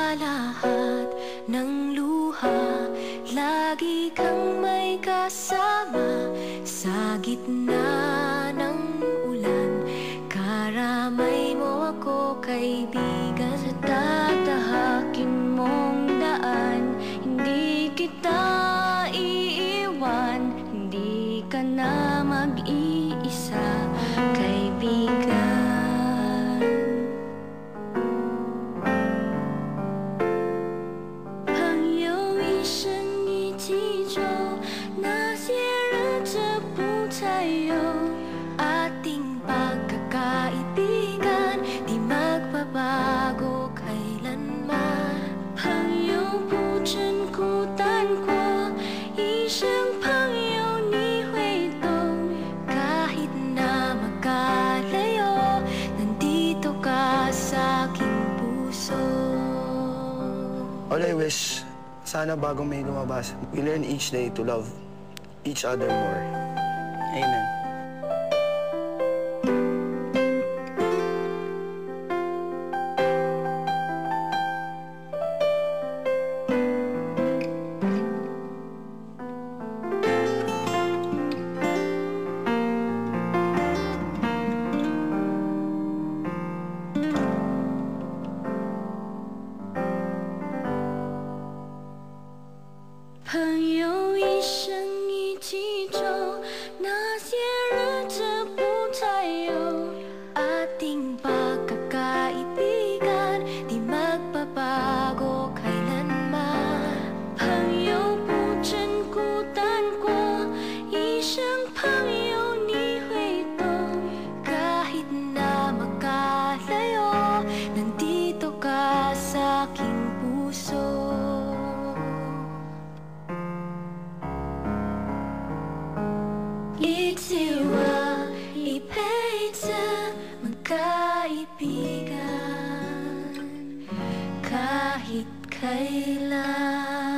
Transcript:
sa lahat ng luha, lagi kang may kasama sa gitna ng ulan. Karamay mo ako, kaibigan, sa tatahakin mong daan. Hindi kita iiwan, hindi ka na mag-iisa, kaibigan. Ating pagkakaibigan, di magbabago kailanman. 朋友不真孤单过，一生朋友你会懂。kahit na magkalayo, nandito ka sa aking puso. All I wish, sana bago may lumabas, we learn each day to love each other more. Amen. Ating pagkakaibigan, di magbabago kailanman. 朋友不真孤单过，一生朋友你会懂。kahit na magkalayo, nandito ka sa aking puso. 이치와 이 페이지 magkaibigan kahit kailan.